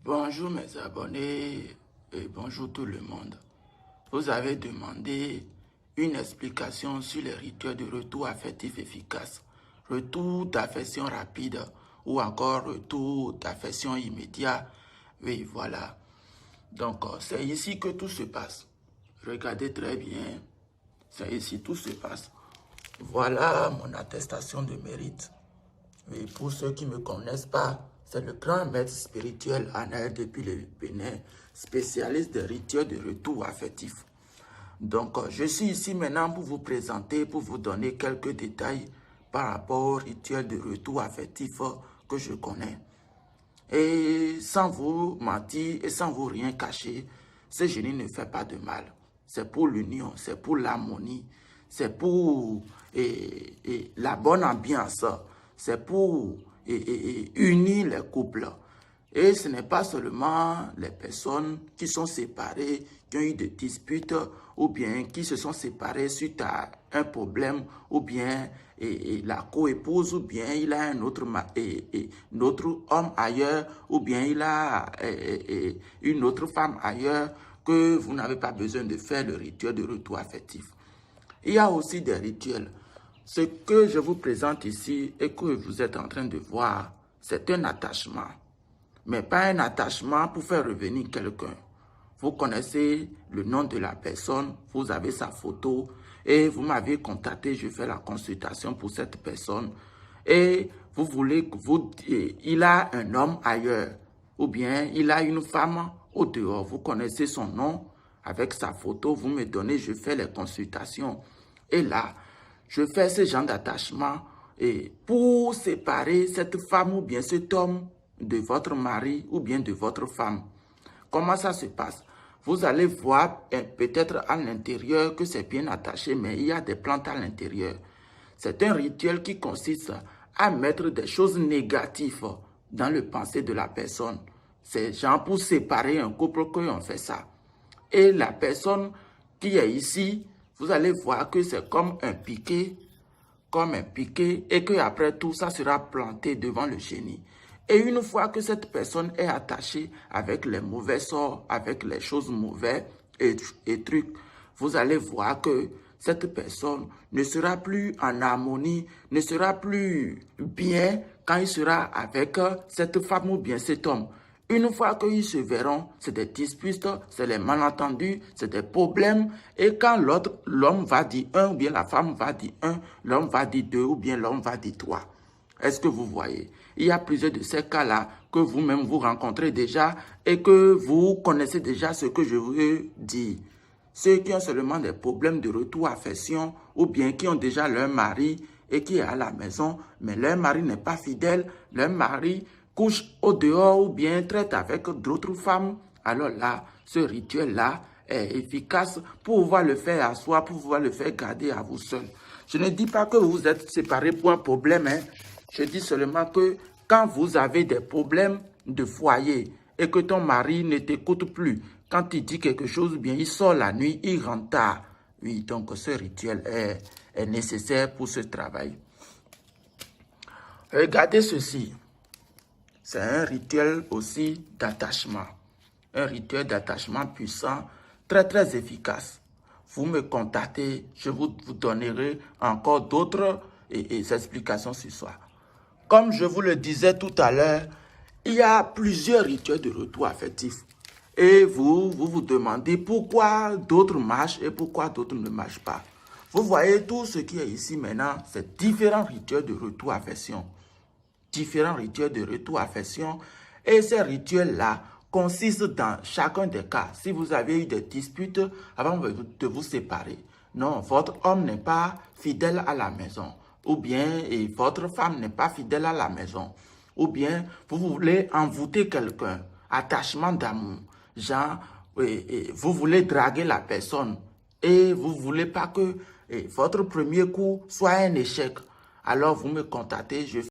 Bonjour mes abonnés et bonjour tout le monde. Vous avez demandé une explication sur les rituels de retour affectif efficace, retour d'affection rapide ou encore retour d'affection immédiat. Oui, voilà. Donc, c'est ici que tout se passe. Regardez très bien. C'est ici tout se passe. Voilà mon attestation de mérite. Oui, pour ceux qui ne me connaissent pas, c'est le grand maître spirituel Anaël depuis le Bénin, spécialiste des rituels de retour affectif. Donc, je suis ici maintenant pour vous présenter, pour vous donner quelques détails par rapport aux rituels de retour affectif que je connais. Et sans vous mentir et sans vous rien cacher, ce génie ne fait pas de mal. C'est pour l'union, c'est pour l'harmonie, c'est pour la bonne ambiance, c'est pour unir les couples. Et ce n'est pas seulement les personnes qui sont séparées, qui ont eu des disputes, ou bien qui se sont séparées suite à un problème, ou bien la coépouse, ou bien il a un autre homme ailleurs, ou bien il a une autre femme ailleurs, que vous n'avez pas besoin de faire le rituel de retour affectif. Il y a aussi des rituels. Ce que je vous présente ici et que vous êtes en train de voir, c'est un attachement. Mais pas un attachement pour faire revenir quelqu'un. Vous connaissez le nom de la personne, vous avez sa photo et vous m'avez contacté, je fais la consultation pour cette personne. Et vous voulez que il a un homme ailleurs ou bien il a une femme au dehors. Vous connaissez son nom avec sa photo, vous me donnez, je fais les consultations. Et là, je fais ce genre d'attachement pour séparer cette femme ou bien cet homme de votre mari ou bien de votre femme. Comment ça se passe? Vous allez voir peut-être à l'intérieur que c'est bien attaché, mais il y a des plantes à l'intérieur. C'est un rituel qui consiste à mettre des choses négatives dans le pensée de la personne. C'est genre pour séparer un couple qu'on fait ça. Et la personne qui est ici, vous allez voir que c'est comme un piquet, et qu'après tout, ça sera planté devant le génie. Et une fois que cette personne est attachée avec les mauvais sorts, avec les choses mauvaises et trucs, vous allez voir que cette personne ne sera plus en harmonie, ne sera plus bien quand il sera avec cette femme ou bien cet homme. Une fois qu'ils se verront, c'est des disputes, c'est les malentendus, c'est des problèmes. Et quand l'homme va dire un ou bien la femme va dire un, l'homme va dire deux ou bien l'homme va dire trois. Est-ce que vous voyez? Il y a plusieurs de ces cas-là que vous-même vous rencontrez déjà et que vous connaissez déjà ce que je veux dire. Ceux qui ont seulement des problèmes de retour affection ou bien qui ont déjà leur mari et qui est à la maison, mais leur mari n'est pas fidèle, leur mari couche au dehors ou bien traite avec d'autres femmes, alors là, ce rituel-là est efficace pour pouvoir le faire à soi, pour pouvoir le faire garder à vous seul. Je ne dis pas que vous êtes séparés pour un problème, hein. Je dis seulement que quand vous avez des problèmes de foyer et que ton mari ne t'écoute plus, quand il dit quelque chose, bien il sort la nuit, il rentre tard. Oui, donc ce rituel est nécessaire pour ce travail. Regardez ceci. C'est un rituel aussi d'attachement. Un rituel d'attachement puissant, très très efficace. Vous me contactez, je vous donnerai encore d'autres explications ce soir. Comme je vous le disais tout à l'heure, il y a plusieurs rituels de retour affectif. Et vous vous demandez pourquoi d'autres marchent et pourquoi d'autres ne marchent pas. Vous voyez tout ce qui est ici maintenant, c'est différents rituels de retour affection. Différents rituels de retour affection. Et ces rituels-là consistent dans chacun des cas. Si vous avez eu des disputes avant de vous séparer, non, votre homme n'est pas fidèle à la maison. Ou bien votre femme n'est pas fidèle à la maison. Ou bien vous voulez envoûter quelqu'un, attachement d'amour. Genre, vous voulez draguer la personne et vous ne voulez pas que votre premier coup soit un échec. Alors vous me contactez, je